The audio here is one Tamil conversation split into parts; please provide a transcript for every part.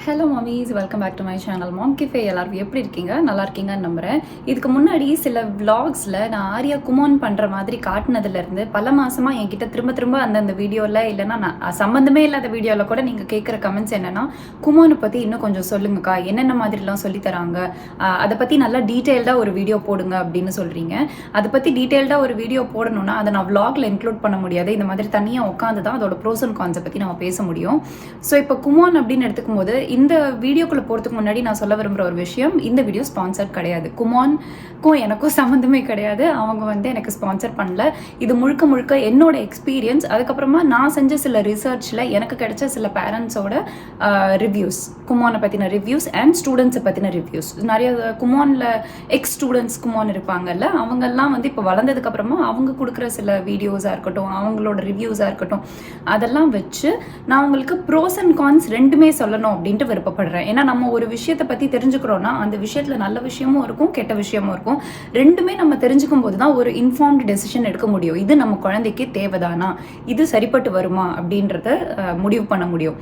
Hello mommies, welcome back to my channel mom கிஃபே. எல்லாரும் எப்படி இருக்கீங்க? நல்லா இருக்கீங்கன்னு நம்புகிறேன். இதுக்கு முன்னாடி சில விளாக்ஸில் நான் ஆரியா குமோன் பண்ணுற மாதிரி காட்டினதுலேருந்து பல மாதமாக என்கிட்ட திரும்ப அந்தந்த வீடியோவில் இல்லைன்னா நான் சம்மந்தமே இல்லாத வீடியோவில் கூட நீங்கள் கேட்குற கமெண்ட்ஸ் என்னென்னா, குமோனை பற்றி இன்னும் கொஞ்சம் சொல்லுங்கக்கா, என்னென்ன மாதிரிலாம் சொல்லித்தராங்க, அதை பற்றி நல்லா டீட்டெயில்டாக ஒரு வீடியோ போடுங்க அப்படின்னு சொல்கிறீங்க. அதை பற்றி டீட்டெயில்டாக ஒரு வீடியோ போடணுன்னா அதை நான் விளாகில் இன்க்ளூட் பண்ண முடியாது. இந்த மாதிரி தனியாக உட்காந்து தான் அதோட ப்ரோஸ் அண்ட் கான்ஸை பற்றி நம்ம பேச முடியும். ஸோ இப்போ குமோன் அப்படின்னு எடுத்துக்கும் போது இந்த வீடியோக்குள்ள போறதுக்கு முன்னாடி நான் சொல்ல விரும்புகிற ஒரு விஷயம், இந்த வீடியோ ஸ்பான்சர்ட் கிடையாது. குமானுக்கும் எனக்கும் சம்மந்தமே கிடையாது. அவங்க எனக்கு ஸ்பான்சர் பண்ணல. இது முழுக்க என்னோட எக்ஸ்பீரியன்ஸ், அதுக்கப்புறமா நான் செஞ்ச சில ரிசர்ச்சில் எனக்கு கிடைச்ச சில பேரண்ட்ஸோட ரிவ்யூஸ், குமானை பற்றின ரிவ்யூஸ் அண்ட் ஸ்டூடெண்ட்ஸை பற்றின ரிவ்யூஸ். நிறைய குமானில் எக்ஸ் ஸ்டூடெண்ட்ஸ் குமான் இருப்பாங்கல்ல, அவங்கெல்லாம் இப்போ வளர்ந்ததுக்கப்புறமா அவங்க கொடுக்குற சில வீடியோஸாக இருக்கட்டும், அவங்களோட ரிவ்யூஸாக இருக்கட்டும், அதெல்லாம் வச்சு நான் உங்களுக்கு ப்ரோஸ் அண்ட் கான்ஸ் ரெண்டுமே சொல்லணும் அப்படின்ட்டு விருப்பப்படுறேன். ஏன்னா நம்ம ஒரு விஷயத்தை பற்றி தெரிஞ்சுக்கிறோன்னா அந்த விஷயத்தில் நல்ல விஷயமும் இருக்கும், கெட்ட விஷயமும் இருக்கும். ரெண்டுமே நம்ம தெரிஞ்சுக்கும் போது தான் ஒரு இன்ஃபார்ம்டு டெசிஷன் எடுக்க முடியும். இது நம்ம குழந்தைக்கு தேவைதானா, இது சரிப்பட்டு வருமா அப்படின்றத முடிவு பண்ண முடியும்.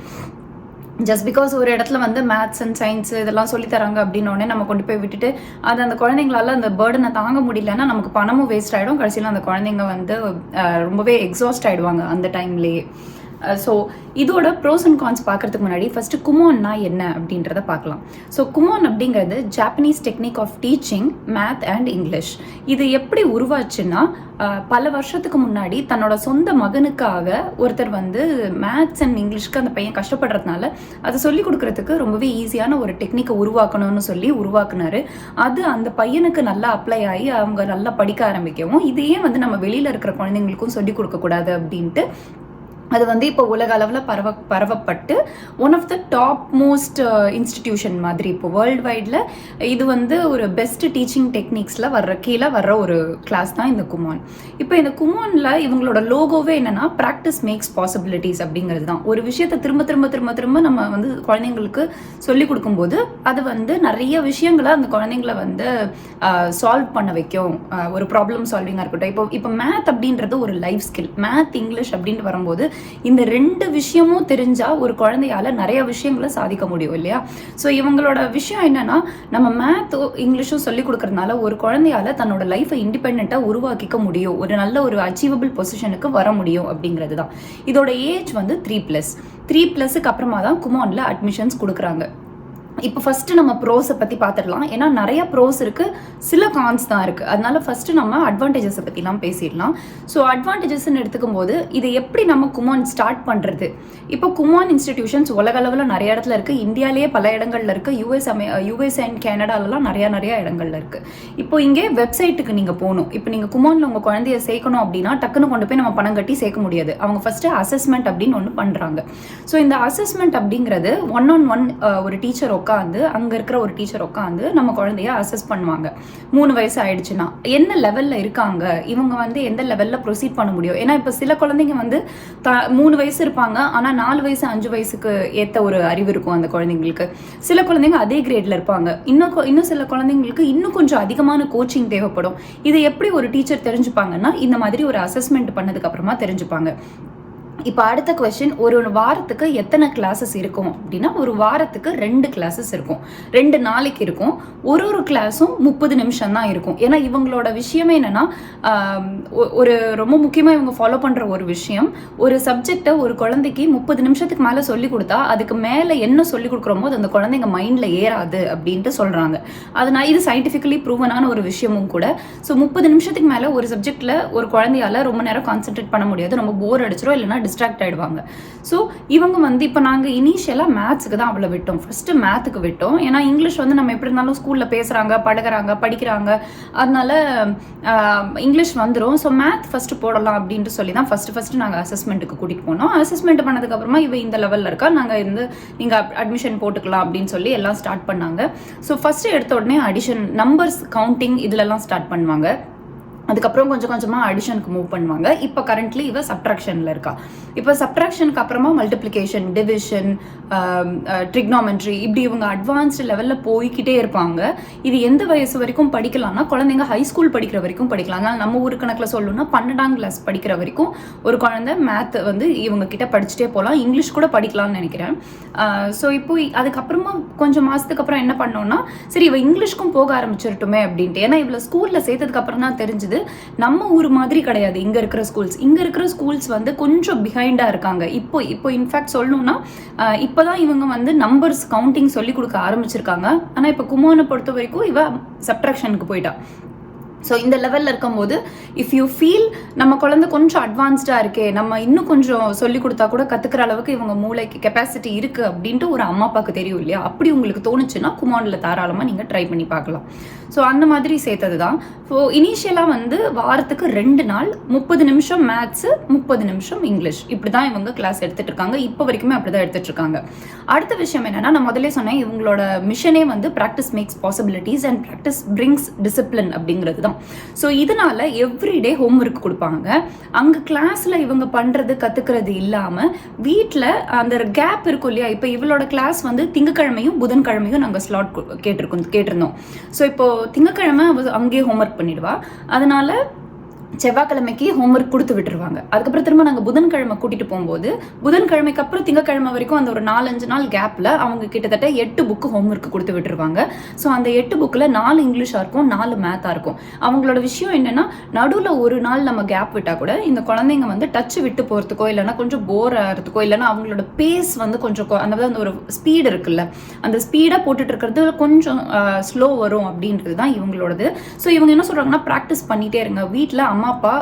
ஜஸ்ட் பிகாஸ் ஒரு இடத்துல மேத்ஸ் அண்ட் சயின்ஸ் இதெல்லாம் சொல்லித்தராங்க அப்படின்னோடனே நம்ம கொண்டு போய் விட்டுட்டு அது அந்த குழந்தைங்களால அந்த பேர்டனை தாங்க முடியலன்னா நமக்கு பணமும் வேஸ்ட் ஆகிடும். கடைசியில் அந்த குழந்தைங்க ரொம்பவே எக்ஸாஸ்ட் ஆகிடுவாங்க அந்த டைம்லேயே. ஸோ இதோட ப்ரோஸ் அண்ட் கான்ஸ் பார்க்கறதுக்கு முன்னாடி ஃபர்ஸ்ட் குமோன்னா என்ன அப்படின்றத பார்க்கலாம். ஸோ குமோன் அப்படிங்கிறது Japanese technique of teaching math and English. இது எப்படி உருவாச்சுன்னா, பல வருஷத்துக்கு முன்னாடி தன்னோட சொந்த மகனுக்காக ஒருத்தர் மேத்ஸ் அண்ட் இங்கிலீஷ்க்கு அந்த பையன் கஷ்டப்படுறதுனால அதை சொல்லிக் கொடுக்கறதுக்கு ரொம்பவே ஈஸியான ஒரு டெக்னிக்கை உருவாக்கணும்னு சொல்லி உருவாக்குனாரு. அது அந்த பையனுக்கு நல்லா அப்ளை ஆகி அவங்க நல்லா படிக்க ஆரம்பிக்கவும், இதையே நம்ம வெளியில் இருக்கிற குழந்தைங்களுக்கும் சொல்லிக் கொடுக்கக்கூடாது அப்படின்ட்டு அது இப்போ உலக அளவில் பரவப்பட்டு one of the top most institution மாதிரி இப்போ வேர்ல்டு வைடில் இது ஒரு பெஸ்ட் டீச்சிங் டெக்னிக்ஸில் கீழே வர்ற ஒரு கிளாஸ் தான் இந்த குமான். இப்போ இந்த குமானில் இவங்களோட லோகோவே என்னன்னா, ப்ராக்டிஸ் மேக்ஸ் பாசிபிலிட்டிஸ் அப்படிங்கிறது தான். ஒரு விஷயத்தை திரும்ப நம்ம குழந்தைங்களுக்கு சொல்லிக் கொடுக்கும்போது அது நிறைய விஷயங்களை அந்த குழந்தைங்களை சால்வ் பண்ண வைக்கும். ஒரு ப்ராப்ளம் சால்விங்காக இருக்கட்டும். இப்போ மேத் அப்படின்றது ஒரு லைஃப் ஸ்கில். மேத் இங்கிலீஷ் அப்படின்ட்டு வரும்போது இந்த ரெண்டு விஷயமும் தெரிஞ்சா ஒரு குழந்தையால நிறைய விஷயங்களை சாதிக்க முடியும் இல்லையா? ஸோ இவங்களோட விஷயம் என்னன்னா, நம்ம மேத்தோ இங்கிலீஷும் சொல்லி கொடுக்கறதுனால ஒரு குழந்தையால தன்னோட லைஃபை இண்டிபெண்டா உருவாக்கிக்க முடியும், ஒரு நல்ல ஒரு அச்சீவபிள் பொசிஷனுக்கு வர முடியும் அப்படிங்கிறது தான். இதோட ஏஜ் 3+க்கு அப்புறமா தான் குமான்ல அட்மிஷன்ஸ் கொடுக்குறாங்க. இப்போ ஃபர்ஸ்ட் நம்ம ப்ரோஸை பற்றி பார்த்துடலாம். ஏன்னா நிறைய ப்ரோஸ் இருக்கு, சில கான்ஸ் தான் இருக்கு. அதனால ஃபர்ஸ்ட் நம்ம அட்வான்டேஜஸை பற்றிலாம் பேசிடலாம். ஸோ அட்வான்டேஜஸ்ன்னு எடுத்துக்கும் போது இதை எப்படி நம்ம குமான் ஸ்டார்ட் பண்ணுறது? இப்போ குமான் இன்ஸ்டிடியூஷன்ஸ் உலக அளவில் நிறைய இடத்துல இருக்கு. இந்தியாலேயே பல இடங்கள்ல இருக்கு. யூஎஸ் அண்ட் கனடாலலாம் நிறைய இடங்கள்ல இருக்கு. இப்போ இங்கே வெப்சைட்டுக்கு நீங்கள் போகணும். இப்போ நீங்கள் குமானில் உங்கள் குழந்தைய சேர்க்கணும் அப்படின்னா டக்குன்னு கொண்டு போய் நம்ம பணம் கட்டி சேர்க்க முடியாது. அவங்க ஃபர்ஸ்ட் அசஸ்மெண்ட் அப்படின்னு ஒன்று பண்ணுறாங்க. ஸோ இந்த அசஸ்மெண்ட் அப்படிங்கிறது 1-on-1 ஒரு டீச்சர் உட்காந்து, அங்க இருக்கிற ஒரு டீச்சர் உட்காந்து நம்ம குழந்தைய அசஸ் பண்ணுவாங்க. 3 வயசு ஆயிடுச்சுன்னா என்ன லெவல்ல இருக்காங்க, இவங்க எந்த லெவல்ல ப்ரொசீட் பண்ண முடியும். ஏன்னா இப்ப சில குழந்தைங்க 3 வயசு இருப்பாங்க, ஆனா 4 வயசு 5 வயசுக்கு ஏத்த ஒரு அறிவு இருக்கும் அந்த குழந்தைங்களுக்கு. சில குழந்தைங்க அதே கிரேட்ல இருப்பாங்க. இன்னும் சில குழந்தைங்களுக்கு இன்னும் கொஞ்சம் அதிகமான கோச்சிங் தேவைப்படும். இதை எப்படி ஒரு டீச்சர் தெரிஞ்சுப்பாங்கன்னா, இந்த மாதிரி ஒரு அசஸ்மெண்ட் பண்ணதுக்கு அப்புறமா தெரிஞ்சுப்பாங்க. இப்போ அடுத்த கொஸ்டின், ஒரு வாரத்துக்கு எத்தனை கிளாஸஸ் இருக்கும் அப்படின்னா, ஒரு வாரத்துக்கு 2 கிளாஸஸ் இருக்கும். 2 நாளைக்கு இருக்கும். ஒரு கிளாஸும் 30 நிமிஷம் தான் இருக்கும். ஏன்னா இவங்களோட விஷயமே என்னன்னா, ஒரு ரொம்ப முக்கியமாக இவங்க ஃபாலோ பண்ணுற ஒரு விஷயம், ஒரு சப்ஜெக்டை ஒரு குழந்தைக்கு 30 நிமிஷத்துக்கு மேலே சொல்லிக் கொடுத்தா அதுக்கு மேலே என்ன சொல்லிக் கொடுக்குறோமோ அது அந்த குழந்தைங்க மைண்டில் ஏறாது அப்படின்ட்டு சொல்கிறாங்க. அதனால் இது சயின்டிஃபிக்கலி ப்ரூவனான ஒரு விஷயமும் கூட. ஸோ 30 நிமிஷத்துக்கு மேலே ஒரு சப்ஜெக்டில் ஒரு குழந்தையால் ரொம்ப நேரம் கான்சென்ட்ரேட் பண்ண முடியாது. ரொம்ப போர் அடிச்சிடும், இல்லைன்னா டிஸ்ட்ராக்ட் ஆயிடுவாங்க. ஸோ இவங்க இப்போ நாங்கள் இனிஷியலாக மேத்ஸுக்கு தான் அவ்வளோ விட்டோம். ஃபர்ஸ்ட் மேத்துக்கு விட்டோம். ஏன்னா இங்கிலீஷ் நம்ம எப்படி இருந்தாலும் ஸ்கூலில் பேசுகிறாங்க, பழகுறாங்க, படிக்கிறாங்க. அதனால இங்கிலீஷ் வந்துடும். ஸோ மேத் ஃபர்ஸ்ட் போடலாம் அப்படின்ட்டு சொல்லி தான் ஃபர்ஸ்ட் நாங்கள் அசஸ்மெண்ட்டுக்கு கூட்டிகிட்டு போனோம். அசஸ்மெண்ட் பண்ணதுக்கப்புறமா இந்த லெவலில் இருக்கா, நாங்கள் நீங்கள் அட்மிஷன் போட்டுக்கலாம் அப்படின்னு சொல்லி எல்லாம் ஸ்டார்ட் பண்ணாங்க. ஸோ ஃபர்ஸ்ட் எடுத்த உடனே அடிஷன், நம்பர்ஸ் கவுண்டிங் இதுலலாம் ஸ்டார்ட் பண்ணுவாங்க. அதுக்கப்புறம் கொஞ்சம் கொஞ்சமாக அடிஷனுக்கு மூவ் பண்ணுவாங்க. இப்போ கரண்ட்லி இவ சப்ட்ராக்ஷனில் இருக்கா. இப்போ சப்ட்ராக்ஷனுக்கு அப்புறமா மல்டிப்ளிகேஷன், டிவிஷன், ட்ரிக்னாமெட்ரி, இப்படி இவங்க அட்வான்ஸ்டு லெவலில் போய்கிட்டே இருப்பாங்க. இது எந்த வயசு வரைக்கும் படிக்கலாம்னா குழந்தைங்க ஹை ஸ்கூல் படிக்கிற வரைக்கும் படிக்கலாம். அதனால் நம்ம ஊர் கணக்கில் சொல்லணும்னா 12ஆம் கிளாஸ் படிக்கிற வரைக்கும் ஒரு குழந்தை மேத் வந்து இவங்க கிட்ட படிச்சுட்டே போகலாம். இங்கிலீஷ் கூட படிக்கலாம்னு நினைக்கிறேன். ஸோ இப்போ அதுக்கப்புறமா கொஞ்சம் மாதத்துக்கு அப்புறம் என்ன பண்ணோம்னா, சரி இவ இங்கிலீஷ்க்கும் போக ஆரம்பிச்சிருட்டுமே அப்படின்ட்டு. ஏன்னா இவ்வளோ ஸ்கூலில் சேர்த்ததுக்கு அப்புறம் தான் தெரிஞ்சுது நம்ம ஊர் மாதிரி கிடையாது இங்க இருக்கிற ஸ்கூல்ஸ் வந்து கொஞ்சம் பிஹைண்டா இருக்காங்க. இப்போ இன்ஃபேக்ட் சொல்லணும்னா இப்பதான் இவங்க வந்து நம்பர்ஸ் கவுண்டிங் சொல்லி கொடுக்க ஆரம்பிச்சிருக்காங்க. ஆனா இப்ப குமோனை பொறுத்த வரைக்கும் இவ சப்ட்ராக்ஷனுக்கு போயிட்டா. ஸோ இந்த லெவலில் இருக்கும்போது இஃப் யூ ஃபீல் நம்ம குழந்தை கொஞ்சம் அட்வான்ஸ்டாக இருக்கே, நம்ம இன்னும் கொஞ்சம் சொல்லி கொடுத்தா கூட கற்றுக்கிற அளவுக்கு இவங்க மூளைக்கு கெப்பாசிட்டி இருக்குது அப்படின்ட்டு ஒரு அம்மா அப்பாவுக்கு தெரியும் இல்லையா, அப்படி உங்களுக்கு தோணுச்சுன்னா குமானில் தாராளமாக நீங்கள் ட்ரை பண்ணி பார்க்கலாம். ஸோ அந்த மாதிரி சேர்த்தது தான். ஸோ இனிஷியலாக வந்து வாரத்துக்கு 2 நாள் 30 நிமிஷம் மேத்ஸு, 30 நிமிஷம் இங்கிலீஷ், இப்படி தான் இவங்க கிளாஸ் எடுத்துகிட்டு இருக்காங்க. இப்போ வரைக்குமே அப்படி தான் எடுத்துகிட்டு இருக்காங்க. அடுத்த விஷயம் என்னென்னா, நான் முதலே சொன்னேன் இவங்களோட மிஷனே வந்து practice makes possibilities and practice brings discipline அப்படிங்கிறது தான். ஸோ இதனால எவ்ரிடே ஹோம் ஒர்க் கொடுப்பாங்க. அங்கே கிளாஸில் இவங்க பண்ணுறது கற்றுக்கிறது இல்லாமல் வீட்டில் அந்த கேப் இருக்கும் இல்லையா, இப்போ இவளோட கிளாஸ் வந்து திங்கக்கிழமையும் புதன்கிழமையும் நாங்கள் ஸ்லாட் கேட்டிருந்தோம். ஸோ இப்போ திங்கக்கிழமை அங்கேயே ஹோம் ஒர்க் பண்ணிடுவா. அதனால செவ்வாய்க்கிழமைக்கு ஹோம்ஒர்க் கொடுத்து விட்டுருவாங்க. அதுக்கப்புறம் திரும்ப நாங்கள் புதன்கிழமை கூட்டிட்டு போகும்போது புதன்கிழமைக்கு அப்புறம் திங்கக்கிழமை வரைக்கும் அந்த ஒரு 4-5 நாள் கேப்ல அவங்க கிட்டத்தட்ட 8 புக்கு ஹோம்ஒர்க் கொடுத்து விட்டுருவாங்க. ஸோ அந்த 8 புக்கில் 4 இங்கிலீஷா இருக்கும், 4 மேத்தா இருக்கும். அவங்களோட விஷயம் என்னன்னா, நடுவில் ஒரு நாள் நம்ம கேப் விட்டா கூட இந்த குழந்தைங்க வந்து டச் விட்டு போறதுக்கோ இல்லைன்னா கொஞ்சம் போர் ஆகிறதுக்கோ இல்லைன்னா அவங்களோட பேஸ் வந்து கொஞ்சம் அந்த ஒரு ஸ்பீடு இருக்குல்ல, அந்த ஸ்பீடா போட்டுட்டு இருக்கிறது கொஞ்சம் ஸ்லோ வரும் அப்படின்றது தான் இவங்களோடது. ஸோ இவங்க என்ன சொல்றாங்கன்னா, ப்ராக்டிஸ் பண்ணிட்டே இருங்க வீட்டில். அம்மா அப்பா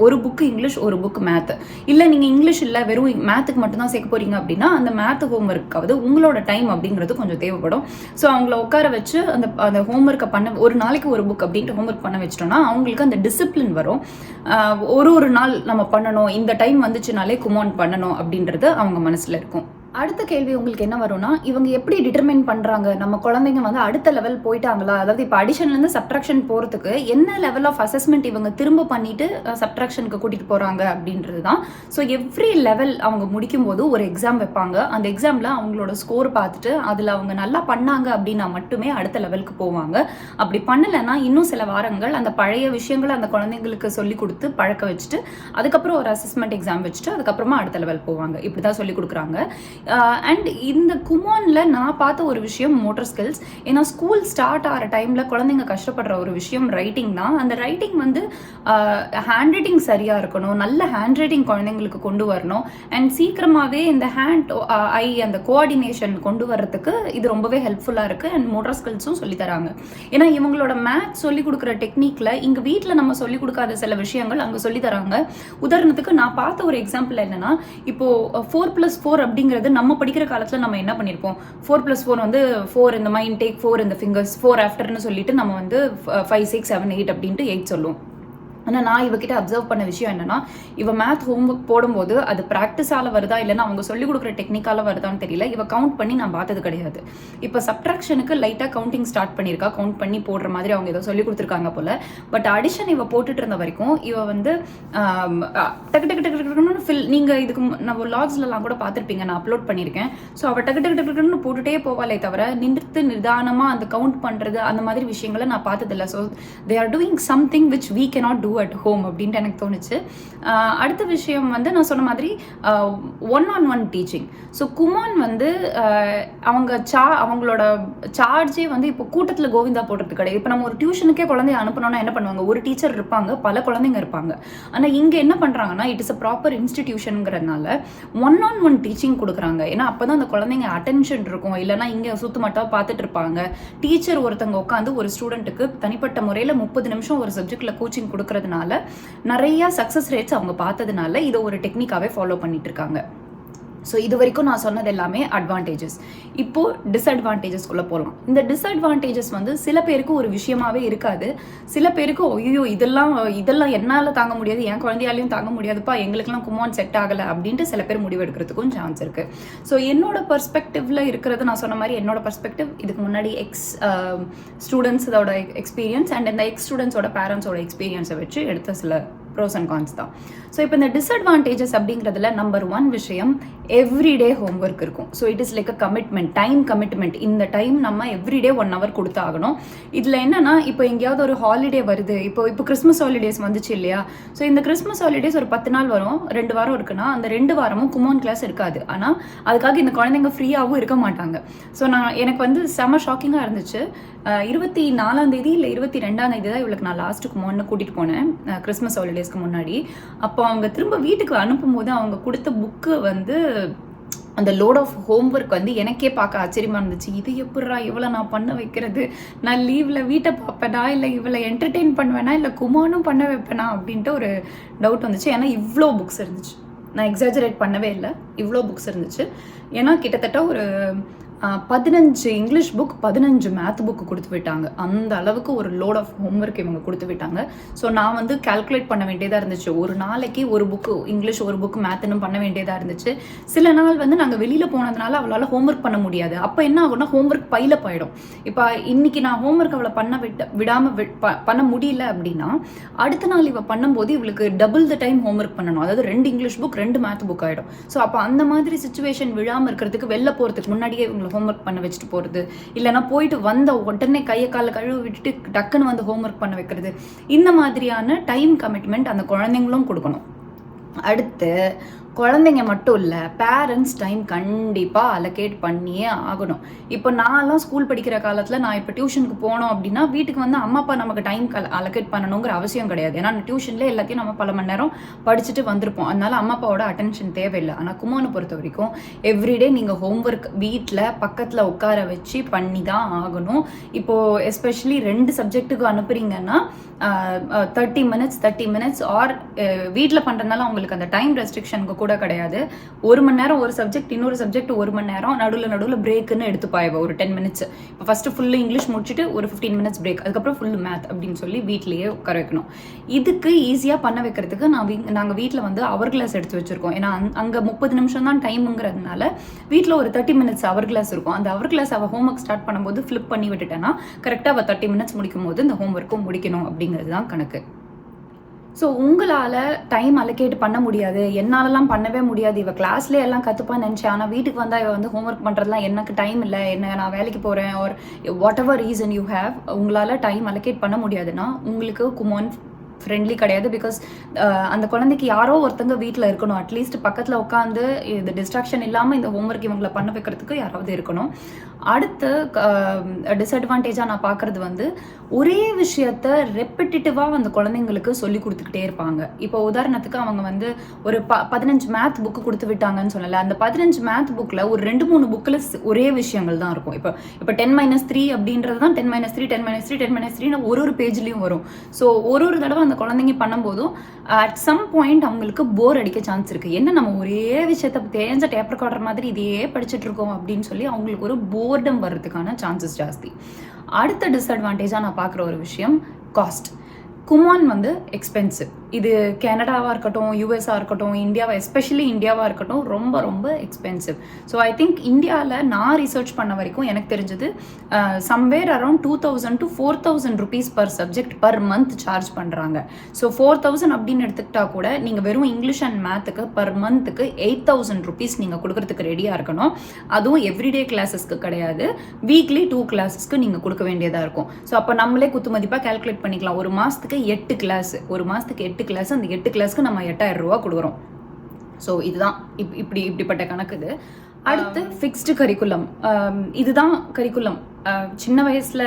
ஒரு புக்கு இங்கிலீஷ் ஒரு புக்கு மேத், இல்லை நீங்கள் இங்கிலீஷ் இல்லை வெறும் மேத்துக்கு மட்டும்தான் சேர்க்க போறீங்க அப்படின்னா அந்த மேத் ஹோம்ஒர்க்காவது உங்களோட டைம் அப்படிங்கிறது கொஞ்சம் தேவைப்படும். ஸோ அவங்கள உட்கார வச்சு அந்த ஹோம்ஒர்க்கை பண்ண, ஒரு நாளைக்கு ஒரு புக் அப்படின்ட்டு ஹோம்ஒர்க் பண்ண வச்சிட்டோம்னா அவங்களுக்கு அந்த டிசிப்ளின் வரும். ஒரு நாள் நம்ம பண்ணணும், இந்த டைம் வந்துச்சுனாலே குமான் பண்ணணும் அப்படின்றது அவங்க மனசுல இருக்கும். அடுத்த கேள்வி உங்களுக்கு என்ன வரும்னா, இவங்க எப்படி டிட்டர்மைன் பண்ணுறாங்க நம்ம குழந்தைங்க வந்து அடுத்த லெவல் போயிட்டாங்களா, அதாவது இப்போ அடிஷன்லேருந்து சப்ட்ராக்ஷன் போகிறதுக்கு என்ன லெவல் ஆஃப் அசஸ்மெண்ட் இவங்க திரும்ப பண்ணிட்டு சப்ட்ராக்ஷனுக்கு கூட்டிகிட்டு போகிறாங்க அப்படின்றது தான். ஸோ எவ்ரி லெவல் அவங்க முடிக்கும் போது ஒரு எக்ஸாம் வைப்பாங்க. அந்த எக்ஸாமில் அவங்களோட ஸ்கோர் பார்த்துட்டு அதில் அவங்க நல்லா பண்ணாங்க அப்படின்னா மட்டுமே அடுத்த லெவலுக்கு போவாங்க. அப்படி பண்ணலைன்னா இன்னும் சில வாரங்கள் அந்த பழைய விஷயங்களை அந்த குழந்தைங்களுக்கு சொல்லி கொடுத்து பழக்க வச்சுட்டு அதுக்கப்புறம் ஒரு அசஸ்மெண்ட் எக்ஸாம் வச்சுட்டு அதுக்கப்புறமா அடுத்த லெவல் போவாங்க. இப்படி தான் சொல்லி கொடுக்குறாங்க. அண்ட் இந்த குமான்ல நான் பார்த்த ஒரு விஷயம் மோட்டர் ஸ்கில்ஸ். ஏன்னா ஸ்கூல் ஸ்டார்ட் ஆகிற டைம்ல குழந்தைங்க கஷ்டப்படுற ஒரு விஷயம் ரைட்டிங் தான். அந்த ரைட்டிங் வந்து ஹேண்ட் ரைட்டிங் சரியா இருக்கணும், நல்ல ஹேண்ட் ரைட்டிங் குழந்தைங்களுக்கு கொண்டு வரணும். அண்ட் சீக்கிரமாவே இந்த ஹேண்ட் ஐ அந்த கோஆர்டினேஷன் கொண்டு வர்றதுக்கு இது ரொம்பவே ஹெல்ப்ஃபுல்லா இருக்கு. அண்ட் மோட்டர் ஸ்கில்ஸும் சொல்லி தராங்க. ஏன்னா இவங்களோட மேத்ஸ் சொல்லி கொடுக்குற டெக்னிக்ல இங்க வீட்டில் நம்ம சொல்லி கொடுக்காத சில விஷயங்கள் அங்கே சொல்லி தராங்க. உதாரணத்துக்கு நான் பார்த்த ஒரு எக்ஸாம்பிள் என்னன்னா, இப்போ 4+4 அப்படிங்கிறது நம்ம படிக்கிற காலத்துல நம்ம என்ன பண்ணிருப்போம், 4+4 வந்து 4 இந்த மைண்ட் டேக் 4 இந்த ஃபிங்கர்ஸ் 4 ஆஃப்டர்னு சொல்லிட்டு நம்ம வந்து 5 6 7 8 அப்படின்ட்டு 8 சொல்லுவோம். ஆனால் நான் இவகிட்ட அப்சர்வ் பண்ண விஷயம் என்னன்னா, இவ மேத் ஹோம்ஒர்க் போடும்போது அது ப்ராக்டிஸால வருதா இல்லைன்னா அவங்க சொல்லிக் கொடுக்குற டெக்னிக்கால வருதான்னு தெரியல, இவ கவுண்ட் பண்ணி நான் பார்த்தது கிடையாது. இப்போ சப்ட்ராக்ஷனுக்கு லைட்டாக கவுண்டிங் ஸ்டார்ட் பண்ணியிருக்கா, கவுண்ட் பண்ணி போடுற மாதிரி அவங்க ஏதோ சொல்லி கொடுத்துருக்காங்க போல. பட் அடிஷன் இவ போட்டுட்டு இருந்த வரைக்கும் இவ வந்து டக்கு டக்கு டக்கு டக்குன்னு ஃபில், நீங்கள் இதுக்கு நம்ம லாக்ஸ்லாம் கூட பார்த்துருப்பீங்க, நான் அப்லோட் பண்ணியிருக்கேன். ஸோ அவள் டக்கு டக்கு டக்குன்னு போட்டுட்டே போவாளே தவிர நிதானமாக அந்த கவுண்ட் பண்ணுறது அந்த மாதிரி விஷயங்களை நான் பார்த்ததில்லை. So they are doing something which வீ கேனாட் டூ அட் ஹோம் அப்படின்ட்டு எனக்கு தோணுச்சு. அடுத்த விஷயம் வந்து நான் சொன்ன மாதிரி 1-on-1 டீச்சிங். ஸோ குமான் வந்து அவங்களோட சார்ஜே வந்து இப்போ கூட்டத்தில் கோவிந்தா போடுறது கிடையாது. இப்போ நம்ம ஒரு டியூஷனுக்கே குழந்தைய அனுப்பணும்னா என்ன பண்ணுவாங்க, ஒரு டீச்சர் இருப்பாங்க, பல குழந்தைங்க இருப்பாங்க. ஆனால் இங்கே என்ன பண்ணுறாங்கன்னா, இட் இஸ் அ ப்ராப்பர் இன்ஸ்டிடியூஷனுங்கிறதுனால 1-on-1 டீச்சிங் கொடுக்குறாங்க. ஏன்னா அப்போ தான் அந்த குழந்தைங்க அட்டென்ஷன் இருக்கும், இல்லைனா இங்கே சுத்தமாட்டாக பார்த்துட்டு இருப்பாங்க. டீச்சர் ஒருத்தவங்க உட்காந்து ஒரு ஸ்டூடெண்ட்டுக்கு தனிப்பட்ட முறையில் 30 நிமிஷம் ஒரு சப்ஜெக்டில் கோச்சிங் கொடுக்கறதுனால நிறைய சக்ஸஸ் ரேட்ஸ் அவங்க பார்த்ததுனால இதை ஒரு டெக்னிக்காவே ஃபாலோ பண்ணிட்டு இருக்காங்க. ஸோ இது வரைக்கும் நான் சொன்னது எல்லாமே அட்வான்டேஜஸ். இப்போது டிஸ்அட்வான்டேஜஸ்குள்ளே போகலாம். இந்த டிஸ்அட்வான்டேஜஸ் வந்து சில பேருக்கு ஒரு விஷயமாவே இருக்காது. சில பேருக்கு ஐயோ இதெல்லாம் என்னால் தாங்க முடியாது, என் குழந்தையாலையும் தாங்க முடியாதுப்பா, எங்களுக்கெல்லாம் குமான் செட் ஆகலை அப்படின்ட்டு சில பேர் முடிவெடுக்கிறதுக்கும் சான்ஸ் இருக்குது. ஸோ என்னோட பர்ஸ்பெக்டிவ்ல இருக்கிறது, நான் சொன்ன மாதிரி என்னோட பர்ஸ்பெக்டிவ் இதுக்கு முன்னாடி ஸ்டூடெண்ட்ஸோட எக்ஸ்பீரியன்ஸ் அண்ட் இந்த ஸ்டூடெண்ட்ஸோட பேரண்ட்ஸோட எக்ஸ்பீரியன்ஸை வச்சு எடுத்த சில ப்ரோஸ் அண்ட் கான்ஸ் தான். ஸோ இப்போ இந்த டிஸ்அட்வான்டேஜஸ் அப்படிங்கிறதுல நம்பர் 1 விஷயம், எவ்ரிடே ஹோம்ஒர்க் இருக்கும். So it is like a commitment, time commitment. இந்த டைம் நம்ம எவ்ரிடே 1 hour கொடுத்தாகணும். இதில் என்னன்னா, இப்போ எங்கேயாவது ஒரு ஹாலிடே வருது, இப்போ கிறிஸ்மஸ் ஹாலிடேஸ் வந்துச்சு இல்லையா? ஸோ இந்த கிறிஸ்மஸ் ஹாலிடேஸ் ஒரு 10 நாள் வரும், 2 வாரம் இருக்குன்னா அந்த 2 வாரமும் குமான் கிளாஸ் இருக்காது. ஆனால் அதுக்காக இந்த குழந்தைங்க ஃப்ரீயாகவும் இருக்க மாட்டாங்க. ஸோ எனக்கு வந்து செம ஷாக்கிங்காக இருந்துச்சு. 24ஆம் தேதி இல்லை 22ஆம் தேதி தான் இவளுக்கு நான் லாஸ்ட்டு குமான்னு கூட்டிகிட்டு போனேன், கிறிஸ்மஸ் ஹாலிடேஸ்க்கு முன்னாடி. அப்போ அவங்க திரும்ப வீட்டுக்கு அனுப்பும்போது அவங்க கொடுத்த புக்கு வந்து அந்த லோட் ஆஃப் ஹோம்ஒர்க் வந்து எனக்கே பார்க்க ஆச்சரியமாக இருந்துச்சு. இது எப்படா இவளை நான் பண்ண வைக்கிறது? நான் லீவில் வீட்டை பார்ப்பேனா, இல்லை இவளை என்டர்டெயின் பண்ணுவேனா, இல்லை குமானும் பண்ண வைப்பேனா அப்படின்ட்டு ஒரு டவுட் வந்துச்சு. ஏன்னா இவ்வளோ புக்ஸ் இருந்துச்சு, நான் எக்ஸாஜரேட் பண்ணவே இல்லை, இவ்வளோ புக்ஸ் இருந்துச்சு. ஏன்னா கிட்டத்தட்ட ஒரு 15 இங்கிலீஷ் புக், 15 மேத் புக்கு கொடுத்து விட்டாங்க. அந்த அளவுக்கு ஒரு லோட் ஆஃப் ஹோம்ஒர்க் இவங்க கொடுத்து விட்டாங்க. ஸோ நான் வந்து கால்குலேட் பண்ண வேண்டியதாக இருந்துச்சு. ஒரு நாளைக்கு ஒரு புக்கு இங்கிலீஷ், ஒரு புக்கு மேத்துன்னு பண்ண வேண்டியதாக இருந்துச்சு. சில நாள் வந்து நாங்கள் வெளியில் போனதுனால அவளால் ஹோம்ஒர்க் பண்ண முடியாது. அப்போ என்ன ஆகும்னா, ஹோம்ஒர்க் பையில் போயிடும். இப்போ இன்னைக்கு நான் ஹோம்ஒர்க் அவளை விடாமல் பண்ண முடியல அப்படின்னா, அடுத்த நாள் இவள் பண்ணும்போது இவளுக்கு டபுள் த டைம் ஹோம்ஒர்க் பண்ணணும். அதாவது 2 இங்கிலீஷ் புக், 2 மேத் புக் ஆகிடும். ஸோ அப்போ அந்த மாதிரி சுச்சுவேஷன் விழாமல் இருக்கிறதுக்கு வெளில போகிறதுக்கு முன்னாடியே இவங்களை ஹோம்ஒர்க் பண்ண வச்சுட்டு போகிறது, இல்லைனா போயிட்டு வந்த உடனே கையை காலை கழுவி விட்டுட்டு டக்குன்னு வந்து ஹோம்ஒர்க் பண்ண வைக்கிறது, இந்த மாதிரியான டைம் கமிட்மெண்ட் அந்த குழந்தைங்களும் கொடுக்கணும். அடுத்து குழந்தைங்க மட்டும் இல்லை, பேரண்ட்ஸ் டைம் கண்டிப்பாக அலோகேட் பண்ணியே ஆகணும். இப்போ நான்லாம் ஸ்கூல் படிக்கிற காலத்தில் நான் இப்போ டியூஷனுக்கு போனோம் அப்படின்னா வீட்டுக்கு வந்து அம்மா அப்பா நமக்கு டைம் அலோகேட் பண்ணணுங்கிற அவசியம் கிடையாது. ஏன்னா டியூஷனில் எல்லாத்தையும் நம்ம பல மணி நேரம் படிச்சுட்டு வந்திருப்போம். அதனால அம்மா அப்பாவோட அட்டென்ஷன் தேவையில்லை. ஆனால் குமானை பொறுத்த வரைக்கும் எவ்ரிடே நீங்கள் ஹோம்ஒர்க் வீட்டில் பக்கத்தில் உட்கார வச்சு பண்ணி தான் ஆகணும். இப்போது எஸ்பெஷலி 2 சப்ஜெக்ட்டுக்கு அனுப்புறீங்கன்னா 30 minutes ஆர் வீட்டில் பண்ணுறதுனால அவங்களுக்கு அந்த டைம் ரெஸ்ட்ரிக்ஷனுக்கு கூட கிடையாது. 1 மணி நேரம் ஒரு சப்ஜெக்ட், இன்னொரு சப்ஜெக்ட் 1 மணி நேரம், நடுவில் பிரேக்குன்னு எடுத்துப்பாய்வ ஒரு 10 minutes. இப்போ ஃபர்ஸ்ட் ஃபுல்லு இங்கிலீஷ் முடிச்சுட்டு ஒரு 15 minutes பிரேக், அதுக்கப்புறம் ஃபுல்லு மேத் அப்படின்னு சொல்லி வீட்லேயே உட்கார வைக்கணும். இதுக்கு ஈஸியாக பண்ண வைக்கிறதுக்கு நாங்கள் வீட்டில் வந்து அவர் கிளாஸ் எடுத்து வச்சுருக்கோம். ஏன்னா அங்கே 30 நிமிஷம் தான் டைமுங்கிறதுனால வீட்டில் ஒரு 30 minutes அவர் கிளாஸ் இருக்கும். அந்த அவர் கிளாஸ் அவள் ஹோம்ஒர்க் ஸ்டார்ட் பண்ணும்போது ஃப்ளிப் பண்ணி விட்டுட்டேன்னா கரெக்டாக அவள் 30 minutes முடிக்கும் போது இந்த ஹோம்ஒர்க்கும் முடிக்கணும் அப்படிங்கிறது தான் கணக்கு. ஸோ உங்களால் டைம் அலோகேட் பண்ண முடியாது, என்னாலலாம் பண்ணவே முடியாது, இவள் கிளாஸ்லேயே எல்லாம் கற்றுப்பான்னு நினச்சேன், ஆனால் வீட்டுக்கு வந்தால் இவள் வந்து ஹோம்ஒர்க் பண்ணுறதுலாம் எனக்கு டைம் இல்லை, நான் வேலைக்கு போகிறேன், or whatever reason you have, உங்களால் டைம் அலோகேட் பண்ண முடியாதுன்னா உங்களுக்கு குமான் ஃப்ரெண்ட்லி கிடையாது. பிகாஸ் அந்த குழந்தைக்கு யாரோ ஒருத்தங்க வீட்டில் இருக்கணும், அட்லீஸ்ட் பக்கத்தில் உட்காந்து இது டிஸ்ட்ராக்ஷன் இல்லாமல் இந்த ஹோம்ஒர்க் இவங்களை பண்ண வைக்கிறதுக்கு யாராவது இருக்கணும். அடுத்து டிஸ்அட்வான்டேஜாக நான் பார்க்குறது வந்து ஒரே விஷயத்த ரெப்பிட்டேட்டிவாக அந்த குழந்தைங்களுக்கு சொல்லி கொடுத்துக்கிட்டே இருப்பாங்க. இப்போ உதாரணத்துக்கு அவங்க வந்து ஒரு 15 மேத் புக்கு கொடுத்து விட்டாங்கன்னு சொல்லலை, அந்த 15 மேத் புக்கில் ஒரு 2-3 புக்கில் ஒரே விஷயங்கள் தான் இருக்கும். இப்போ 10-3 அப்படின்றது தான் 10-3 10-3 10-3 ஒரு பேஜ்லேயும் வரும். ஸோ ஒரு தடவை அந்த குழந்தைங்க பண்ணும்போதும் அட் சம் பாயிண்ட் அவங்களுக்கு போர் அடிக்க சான்ஸ் இருக்குது. என்ன நம்ம ஒரே விஷயத்த தேஞ்ச டேப் ரெக்கார்டர் மாதிரி இதையே படிச்சுட்டு இருக்கோம் அப்படின்னு சொல்லி அவங்களுக்கு ஒரு போர்டம் வர்றதுக்கான சான்சஸ் ஜாஸ்தி. அடுத்த டிஸ்அட்வான்டேஜாக நான் பார்க்குற ஒரு விஷயம் காஸ்ட். குமான் வந்து எக்ஸ்பென்சிவ். இது கனடாவாக இருக்கட்டும், யூஎஸ்ஆ இருக்கட்டும், எஸ்பெஷலி இந்தியாவாக இருக்கட்டும், ரொம்ப ரொம்ப எக்ஸ்பென்சிவ். ஸோ ஐ திங்க் இந்தியாவில் நான் ரிசர்ச் பண்ண வரைக்கும் எனக்கு தெரிஞ்சது somewhere around 2000 to 4000 rupees per subject per month charge பண்ணுறாங்க. ஸோ 4000 அப்படின்னு எடுத்துக்கிட்டா கூட நீங்கள் வெறும் இங்கிலீஷ் அண்ட் மேத்துக்கு பர் மந்த்துக்கு 8000 rupees நீங்கள் கொடுக்கறதுக்கு ரெடியாக இருக்கணும். அதுவும் எவ்ரிடே கிளாஸஸ்க்கு கிடையாது, வீக்லி 2 கிளாஸஸ்க்கு நீங்கள் கொடுக்க வேண்டியதாக இருக்கும். ஸோ அப்போ நம்மளே குத்து மதிப்பாக கேல்குலேட் பண்ணிக்கலாம். ஒரு மாதத்துக்கு 8 கிளாஸ், ஒரு மாதத்துக்கு 8 கிளாஸ், அந்த 8 கிளாஸ்க்கு நம்ம 8000 ரூபா கொடுக்குறோம். ஸோ இதுதான் இப்படிப்பட்ட கணக்கு இது. அடுத்து ஃபிக்ஸ்டு கரிக்குலம். இதுதான் கரிக்குலம் சின்ன வயசில்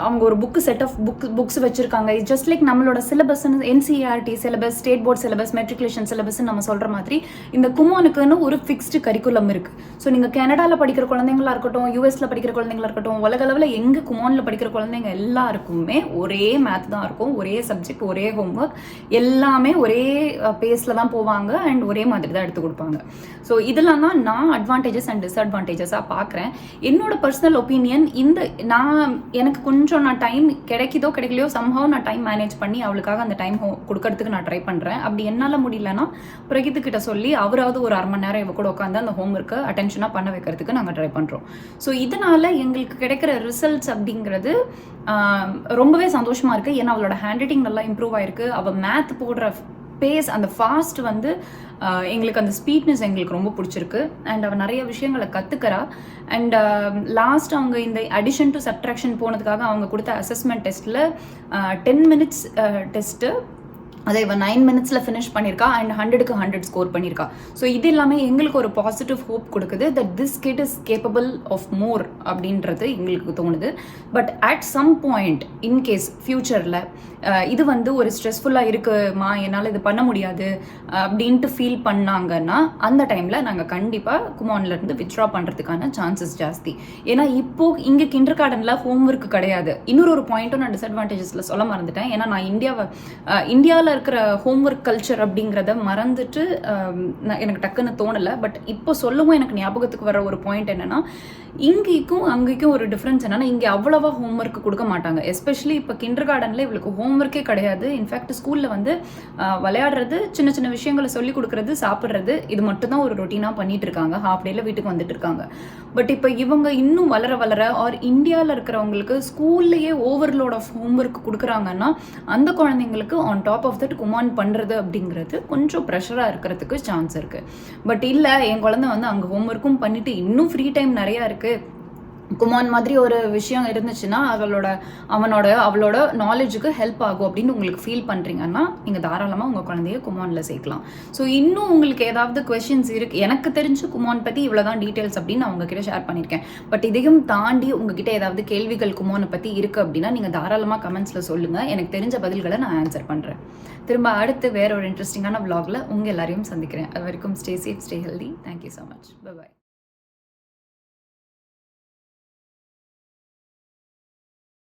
அவங்க ஒரு செட் ஆஃப் புக்ஸ் வச்சுருக்காங்க. ஜஸ்ட் லைக் நம்மளோட சிலபஸ்ன்னு NCERT syllabus, state board syllabus, matriculation syllabus நம்ம சொல்கிற மாதிரி இந்த குமோனுக்குன்னு ஒரு ஃபிக்ஸ்டு கரிக்குலம் இருக்குது. ஸோ நீங்கள் கனடாவில் படிக்கிற குழந்தைங்களா இருக்கட்டும், யூஎஸில் படிக்கிற குழந்தைங்களா இருக்கட்டும், உலக அளவில் எங்கே குமோனில் படிக்கிற குழந்தைங்க எல்லாருக்குமே ஒரே மேத் தான் இருக்கும், ஒரே சப்ஜெக்ட், ஒரே ஹோம்ஒர்க், எல்லாமே ஒரே பேஸில் தான் போவாங்க அண்ட் ஒரே மாதிரி தான் எடுத்து கொடுப்பாங்க. ஸோ இதெல்லாம் தான் நான் அட்வான்டேஜஸ் அண்ட் டிஸ்அட்வான்டேஜஸாக பார்க்குறேன். என்னோட பர்சனல் ஒப்பீனியன், எனக்கு கொஞ்சம் நான் டைம் கிடைக்கலையோ சம்ஹவ் நான் டைம் மேனேஜ் பண்ணி அவளுக்காக அந்த டைம் கொடுக்கறதுக்கு நான் ட்ரை பண்ணுறேன். அப்படி என்னால் முடியலன்னா பிரகித்துக்கிட்ட சொல்லி அவராவது ஒரு 1/2 மணி நேரம் இவ கூட உட்காந்து அந்த ஹோம்ஒர்க்கை அட்டென்ஷனாக பண்ண வைக்கிறதுக்கு நாங்கள் ட்ரை பண்ணுறோம். ஸோ இதனால் எங்களுக்கு கிடைக்கிற ரிசல்ட்ஸ் அப்படிங்கிறது ரொம்பவே சந்தோஷமாக இருக்குது. ஏன்னா அவளோட ஹேண்ட் ரைட்டிங் நல்லா இம்ப்ரூவ் ஆயிருக்கு. அவள் மேத் போடுற பேஸ், அந்த ஃபாஸ்ட் வந்து எங்களுக்கு அந்த ஸ்பீட்னஸ் எங்களுக்கு ரொம்ப பிடிச்சிருக்கு. அண்ட் அவள் நிறைய விஷயங்களை கற்றுக்கிறா. அண்ட் லாஸ்ட் அவங்க இந்த அடிஷன் டு சப்ட்ராக்ஷன் போனதுக்காக அவங்க கொடுத்த அசஸ்மெண்ட் டெஸ்ட்டில் 10 மினிட்ஸ் டெஸ்ட்டு அதை இவன் 9 மினிட்ஸில் ஃபினிஷ் பண்ணியிருக்கா அண்ட் 100க்கு 100 ஸ்கோர் பண்ணியிருக்கா. ஸோ இது எல்லாமே எங்களுக்கு ஒரு பாசிட்டிவ் ஹோப் கொடுக்குது that this kid is capable of more அப்படின்றது எங்களுக்கு தோணுது. But at some point in case ஃப்யூச்சரில் இது வந்து ஒரு ஸ்ட்ரெஸ்ஃபுல்லாக இருக்குமா, என்னால் இது பண்ண முடியாது அப்படின்ட்டு ஃபீல் பண்ணாங்கன்னா அந்த டைமில் நாங்கள் கண்டிப்பாக குமான்லேருந்து வித்ட்ரா பண்ணுறதுக்கான சான்சஸ் ஜாஸ்தி. ஏன்னா இப்போது இங்கே கிண்டர் கார்டனில் ஹோம்ஒர்க் கிடையாது. இன்னொரு பாயிண்ட்டும் நான் டிஸ்அட்வான்டேஜஸில் சொல்ல மறந்துட்டேன். ஏன்னா நான் இந்தியாவில் இருக்கிற ஹோம்ஒர்க் கல்ச்சர் அப்படிங்கிறத மறந்துட்டு எனக்கு டக்குன்னு தோணலை. பட் இப்போ சொல்லவும் எனக்கு ஞாபகத்துக்கு வர ஒரு பாயிண்ட் என்னென்னா, இங்கேக்கும் அங்கேக்கும் ஒரு டிஃப்ரென்ஸ் என்னென்னா, இங்கே அவ்வளோவா ஹோம்ஒர்க் கொடுக்க மாட்டாங்க. எஸ்பெஷலி இப்போ கிண்டர் கார்டனில் இவளுக்கு ஹோம்ஒர்க்கே கிடையாது. இன்ஃபேக்ட் ஸ்கூலில் வந்து விளையாடுறது, சின்ன சின்ன விஷயங்களை சொல்லிக் கொடுக்குறது, சாப்பிட்றது, இது மட்டும் தான் ஒரு ரொட்டீனாக பண்ணிட்டு இருக்காங்க. ஹாஃப் டேல வீட்டுக்கு வந்துட்டு இருக்காங்க. பட் இப்போ இவங்க இன்னும் வளர ஆர் இந்தியாவில் இருக்கிறவங்களுக்கு ஸ்கூல்லையே ஓவர்லோட் ஆஃப் ஹோம்ஒர்க் கொடுக்குறாங்கன்னா அந்த குழந்தைங்களுக்கு on top of that Khuman பண்ணுறது அப்படிங்கிறது கொஞ்சம் ப்ரெஷராக இருக்கிறதுக்கு சான்ஸ் இருக்குது. பட் இல்லை, என் குழந்தை வந்து அங்கே ஹோம்ஒர்க்கும் பண்ணிட்டு இன்னும் ஃப்ரீ டைம் நிறையா இருக்குது, குமான் மாதிரி ஒரு விஷயம் இருந்துச்சுன்னா அவளோட நாலேஜுக்கு ஹெல்ப் ஆகும் அப்படின்னு உங்களுக்கு ஃபீல் பண்ணுறீங்கன்னா நீங்கள் தாராளமாக உங்கள் குழந்தைய குமானில் சேர்க்கலாம். ஸோ இன்னும் உங்களுக்கு ஏதாவது கொஸ்டின்ஸ் இருக்குது, எனக்கு தெரிஞ்சு குமான் பற்றி இவ்வளோதான் டீட்டெயில்ஸ் அப்படின்னு நான் உங்ககிட்ட ஷேர் பண்ணியிருக்கேன். பட் இதையும் தாண்டி உங்ககிட்ட ஏதாவது கேள்விகள் குமானை பற்றி இருக்குது அப்படின்னா நீங்கள் தாராளமாக கமெண்ட்ஸில் சொல்லுங்கள். எனக்கு தெரிஞ்ச பதில்களை நான் ஆன்சர் பண்ணுறேன். திரும்ப அடுத்து வேற ஒரு இன்ட்ரெஸ்டிங்கான vlogல உங்கள் எல்லாரையும் சந்திக்கிறேன். அது வரைக்கும் stay safe, stay healthy. Thank you so much. Bye bye.